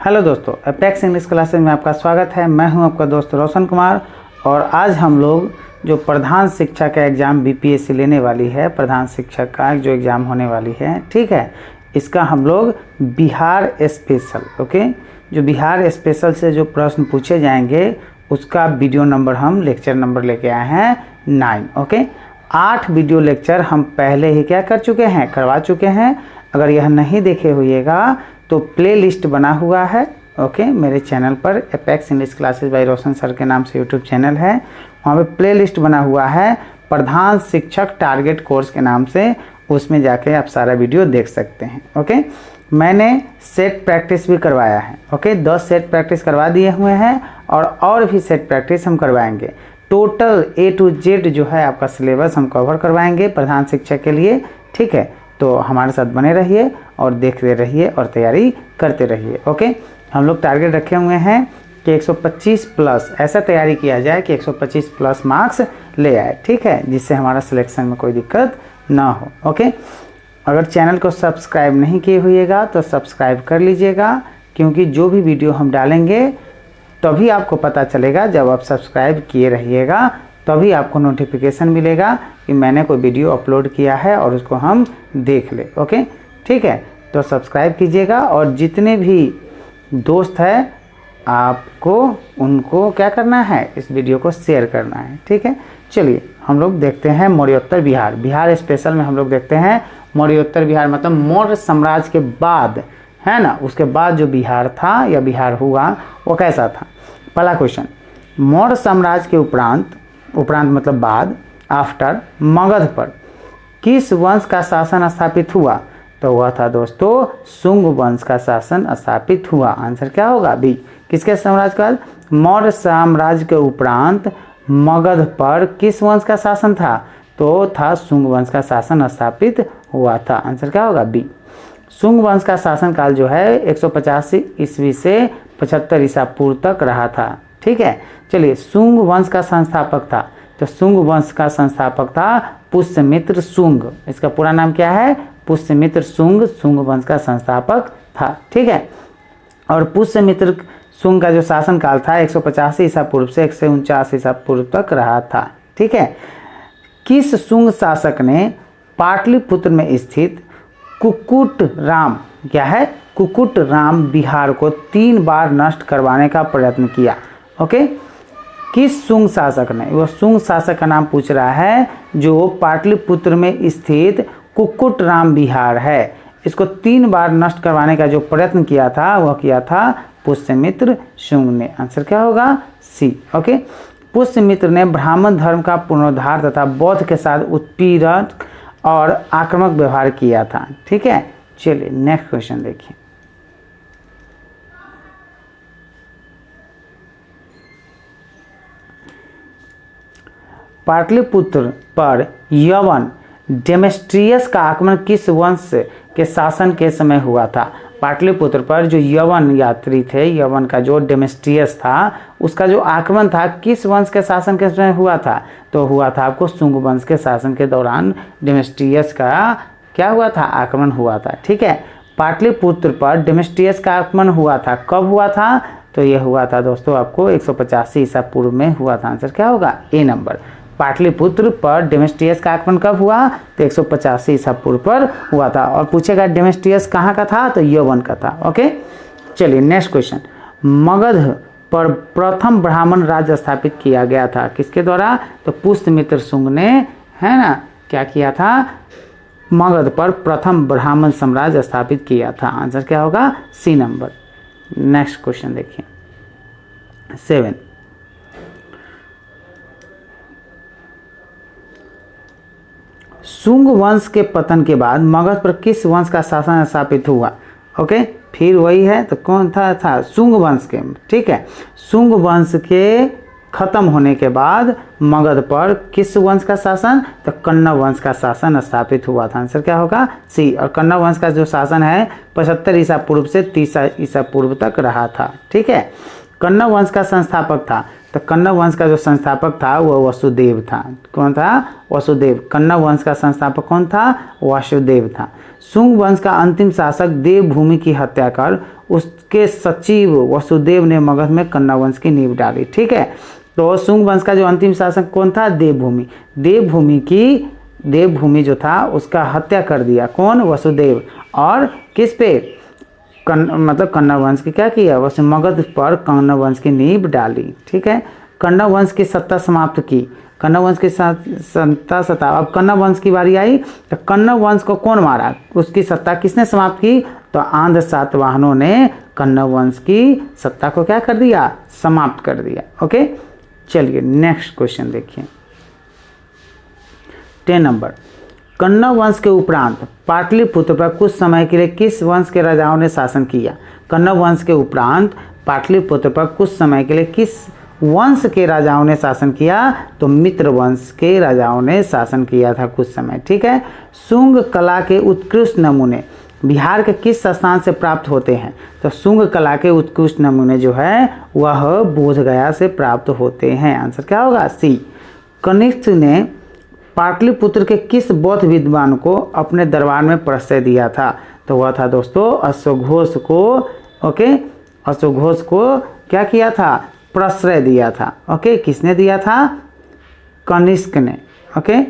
Hello दोस्तों, apex English classes में आपका स्वागत है। मैं हूं आपका दोस्त रोशन कुमार और आज हम लोग जो प्रधान शिक्षक का एग्ज़ाम बीपीएससी लेने वाली है, प्रधान शिक्षक का जो एग्ज़ाम होने वाली है, ठीक है, इसका हम लोग बिहार स्पेशल जो बिहार स्पेशल से जो प्रश्न पूछे जाएंगे उसका वीडियो नंबर हम लेक्चर नंबर लेके आए हैं 9। 8 वीडियो लेक्चर हम पहले ही क्या कर चुके हैं, करवा चुके हैं। अगर यह नहीं देखे हुएगा तो प्ले लिस्ट बना हुआ है मेरे चैनल पर, एपेक्स इंग्लिश क्लासेज बाय रोशन सर के नाम से यूट्यूब चैनल है। वहाँ पे प्ले लिस्ट बना हुआ है प्रधान शिक्षक टारगेट कोर्स के नाम से, उसमें जाके आप सारा वीडियो देख सकते हैं। मैंने सेट प्रैक्टिस भी करवाया है। 10 सेट प्रैक्टिस करवा दिए हुए हैं और भी सेट प्रैक्टिस हम करवाएंगे। टोटल A to Z जो है आपका सिलेबस हम कवर करवाएंगे प्रधान शिक्षक के लिए, ठीक है। तो हमारे साथ बने रहिए और देखते रहिए और तैयारी करते रहिए। हम लोग टारगेट रखे हुए हैं कि 125 प्लस ऐसा तैयारी किया जाए कि 125 प्लस मार्क्स ले आए, ठीक है, जिससे हमारा सिलेक्शन में कोई दिक्कत ना हो। अगर चैनल को सब्सक्राइब नहीं किए हुएगा तो सब्सक्राइब कर लीजिएगा, क्योंकि जो भी वीडियो हम डालेंगे तभी आपको पता चलेगा। जब आप सब्सक्राइब किए रहिएगा तभी आपको नोटिफिकेशन मिलेगा कि मैंने कोई वीडियो अपलोड किया है और उसको हम देख ले। ठीक है, तो सब्सक्राइब कीजिएगा और जितने भी दोस्त हैं आपको उनको क्या करना है, इस वीडियो को शेयर करना है, ठीक है। चलिए हम लोग देखते हैं मौर्योत्तर बिहार। बिहार स्पेशल में हम लोग देखते हैं मौर्योत्तर बिहार, मतलब मौर्य साम्राज्य के बाद, है ना, उसके बाद जो बिहार था या बिहार हुआ वो कैसा था। पहला क्वेश्चन, मौर्य साम्राज्य के उपरांत मतलब बाद, आफ्टर, मगध पर किस वंश का शासन स्थापित हुआ? तो वह था दोस्तों शुंग वंश का शासन स्थापित हुआ। आंसर क्या होगा? बी। किसके साम्राज्य का? मौर्य साम्राज्य के उपरांत मगध पर किस वंश का शासन था? तो था शुंग वंश का शासन स्थापित हुआ था। आंसर क्या होगा? बी। शुंग वंश का शासन काल जो है 185 ईस्वी से 75 ईसा पूर्व तक रहा था, ठीक है। चलिए, शुंग वंश का संस्थापक था, तो शुंग वंश का संस्थापक था पुष्यमित्र शुंग। इसका पूरा नाम क्या है? पुष्यमित्र शुंग, शुंग वंश का संस्थापक था, ठीक है। और पुष्यमित्र शुंग का जो शासन काल था 185 ईसा पूर्व से 149 ईसा पूर्व तक रहा था, ठीक है। किस शुंग शासक ने पाटलिपुत्र में स्थित कुक्कुट राम, क्या है, कुक्कुट राम बिहार को 3 बार नष्ट करवाने का प्रयत्न किया? किस शुंग शासक ने, वो शुंग शासक का नाम पूछ रहा है जो पाटलिपुत्र में स्थित कुक्कुट राम बिहार है, इसको 3 बार नष्ट करवाने का जो प्रयत्न किया था वह किया था पुष्यमित्र शुंग ने। आंसर क्या होगा? सी। पुष्यमित्र ने ब्राह्मण धर्म का पुनरुद्धार तथा बौद्ध के साथ उत्पीड़न और आक्रामक व्यवहार किया था, ठीक है। चलिए नेक्स्ट क्वेश्चन देखिए। पाटलिपुत्र पर यवन डेमेस्ट्रियस का आक्रमण किस वंश के शासन के समय हुआ था? पाटलिपुत्र पर जो यवन यात्री थे, यवन का जो डेमेस्ट्रियस था, उसका जो आक्रमण था किस वंश के शासन के समय हुआ था? तो हुआ था आपको शुंग वंश के शासन के दौरान डेमेस्ट्रियस का क्या हुआ था? आक्रमण हुआ था, ठीक है। पाटलिपुत्र पर डेमेस्ट्रियस का आक्रमण हुआ था, कब हुआ था? तो यह हुआ था दोस्तों आपको 185 ईसा पूर्व में हुआ था। आंसर क्या होगा? ए नंबर। पाटलिपुत्र पर डेमेस्ट्रियस का आक्रमण कब हुआ? तो 185 ईसा पूर्व पर हुआ था। और पूछेगा डेमेस्ट्रियस कहाँ का था? तो यवन का था। चलिए नेक्स्ट क्वेश्चन। मगध पर प्रथम ब्राह्मण राज्य स्थापित किया गया था किसके द्वारा? तो पुष्यमित्र शुंग ने, है ना, क्या किया था? मगध पर प्रथम ब्राह्मण साम्राज्य स्थापित किया था। आंसर क्या होगा? सी नंबर। नेक्स्ट क्वेश्चन देखिए 7। शुंग वंश के पतन के बाद मगध पर किस वंश का शासन स्थापित हुआ? फिर वही है, तो कौन था शुंग वंश के, ठीक है। शुंग वंश के खत्म होने के बाद मगध पर किस वंश का शासन? तो कण्व वंश का शासन स्थापित हुआ था। आंसर क्या होगा? सी। और कण्व वंश का जो शासन है 75 ईसा पूर्व से 30 ईसा पूर्व तक रहा था, ठीक है। कण्व वंश का संस्थापक था, तो कण्व वंश का जो संस्थापक था वह वसुदेव था। कौन था? वसुदेव। कण्व वंश का संस्थापक कौन था? वासुदेव था। शुंग वंश का अंतिम शासक देवभूमि की हत्या कर उसके सचिव वसुदेव ने मगध में कन्नड़ वंश की नींव डाली। ठीक है, तो शुंग वंश का जो अंतिम शासक कौन था? देवभूमि। देवभूमि जो था उसका हत्या कर दिया कौन? वसुदेव। और किस पे? मतलब कन्नड़ वंश की क्या किया? वैसे मगध पर कन्नड़ वंश की नींव डाली। ठीक है, कन्नड़ वंश की सत्ता समाप्त की। कन्नड़ वंश की सत्ता अब कन्नड़ वंश की बारी आई, तो कन्नड़ वंश को कौन मारा? उसकी सत्ता किसने समाप्त की? तो आंध्र सातवाहनों ने कन्नड़ वंश की सत्ता को क्या कर दिया? समाप्त कर दिया। ओके, चलिए नेक्स्ट क्वेश्चन देखिए 10 नंबर। कन्नड़ वंश के उपरांत पाटलिपुत्र पर कुछ समय के लिए किस वंश के राजाओं ने शासन किया? कन्नड़ वंश के उपरांत पाटलिपुत्र पर कुछ समय के लिए किस वंश के राजाओं ने शासन किया? तो मित्र वंश के राजाओं ने शासन किया था कुछ समय। ठीक है, शुंग कला के उत्कृष्ट नमूने बिहार के किस स्थान से प्राप्त होते हैं? तो शुंग कला के उत्कृष्ट नमूने जो है वह बोधगया से प्राप्त होते हैं। आंसर क्या होगा? सी। कनिष्क ने पाटलिपुत्र के किस बौद्ध विद्वान को अपने दरबार में प्रश्रय दिया था? तो वह था दोस्तों अश्वघोष को। ओके, अश्वघोष को क्या किया था? प्रश्रय दिया था। ओके, किसने दिया था? कनिष्क ने। ओके,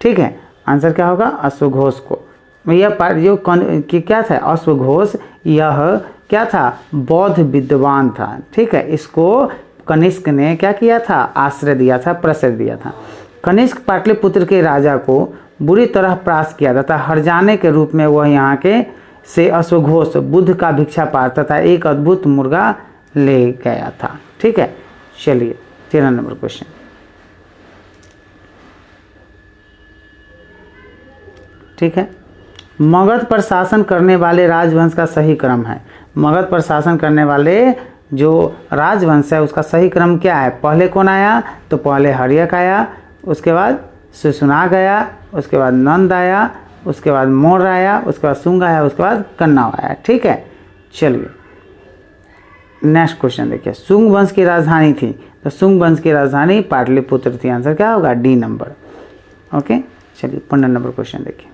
ठीक है, आंसर क्या होगा? अश्वघोष को। यह जो क्या था? अश्वघोष यह क्या था? बौद्ध विद्वान था। ठीक है, इसको कनिष्क ने क्या किया था? आश्रय दिया था, प्रश्रय दिया था। कनिष्क पाटलिपुत्र के राजा को बुरी तरह परास्त किया तथा हरजाने के रूप में वह यहाँ के से अश्वघोष बुद्ध का भिक्षा पात्र तथा एक अद्भुत मुर्गा ले गया था। ठीक है, चलिए 13 नंबर क्वेश्चन। ठीक है, मगध पर शासन करने वाले राजवंश का सही क्रम है। मगध पर शासन करने वाले जो राजवंश है उसका सही क्रम क्या है? पहले कौन आया? तो पहले हर्यक आया, उसके बाद शिशुनाग आया, उसके बाद नंद आया, उसके बाद मौर्य आया, उसके बाद शुंग आया, उसके बाद कन्नौज आया। ठीक है, चलिए नेक्स्ट क्वेश्चन देखिए। शुंग वंश की राजधानी थी, तो शुंग वंश की राजधानी पाटलिपुत्र थी। आंसर क्या होगा? D number. ओके, चलिए 15 नंबर क्वेश्चन देखिए।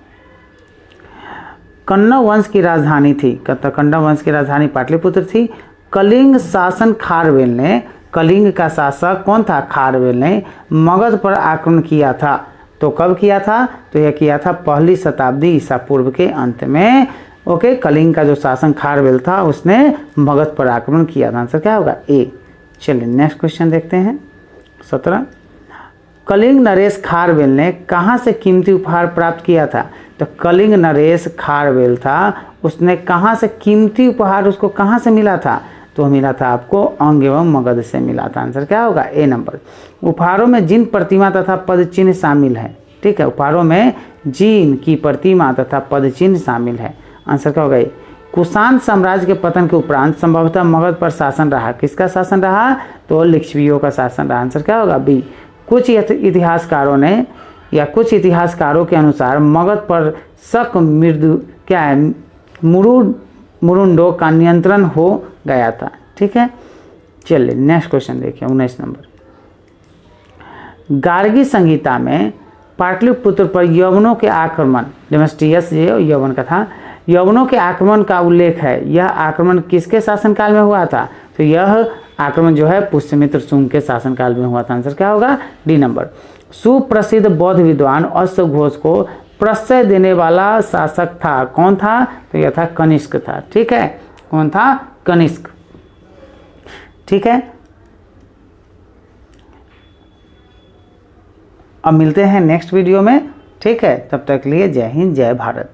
कन्नड़ वंश की राजधानी थी, कन्नड़ वंश की राजधानी पाटलिपुत्र थी। कलिंग शासन खारवेल ने, कलिंग का शासक कौन था? खारवेल ने मगध पर आक्रमण किया था। तो कब किया था? तो यह किया था 1ली शताब्दी ईसा पूर्व के अंत में। ओके, कलिंग का जो शासन खारवेल था उसने मगध पर आक्रमण किया था। आंसर क्या होगा? ए। चलिए नेक्स्ट क्वेश्चन देखते हैं 17। कलिंग नरेश खारवेल ने कहाँ से कीमती उपहार प्राप्त किया था? तो कलिंग नरेश खारवेल था, उसने कहाँ से कीमती उपहार उसको कहाँ से मिला था? तो मिला था आपको अंग एवं मगध से मिला था। आंसर क्या होगा? ए नंबर। उपहारों में जिन प्रतिमा तथा पद चिन्ह शामिल है। ठीक है, उपहारों में जिन की प्रतिमा तथा पद चिन्ह शामिल है। आंसर क्या होगा? कुषाण साम्राज्य के पतन के उपरांत संभवतः मगध पर शासन रहा। किसका शासन रहा? तो लिच्छवियों का शासन रहा। आंसर क्या होगा? बी। कुछ इतिहासकारों ने या कुछ इतिहासकारों के अनुसार मगध पर शक मृदु क्या है मुरुंडों का नियंत्रण हो गया था। ठीक है, चलिए नेक्स्ट क्वेश्चन देखिए 19 नंबर। गार्गी संहिता में पाटलिपुत्र पर यवनों के आक्रमण, डेमेस्ट्रियस यवन का था, यवनों के आक्रमण का उल्लेख है। यह आक्रमण किसके शासनकाल में हुआ था? तो यह आक्रमण जो है पुष्यमित्र शुंग के शासनकाल में हुआ था। आंसर क्या होगा? D number. सुप्रसिद्ध बौद्ध विद्वान अश्वघोष को प्रश्रय देने वाला शासक था, कौन था? तो यह था कनिष्क था। ठीक है, कौन था? कनिष्क। ठीक है, अब मिलते हैं नेक्स्ट वीडियो में। ठीक है, तब तक के लिए जय हिंद, जय भारत।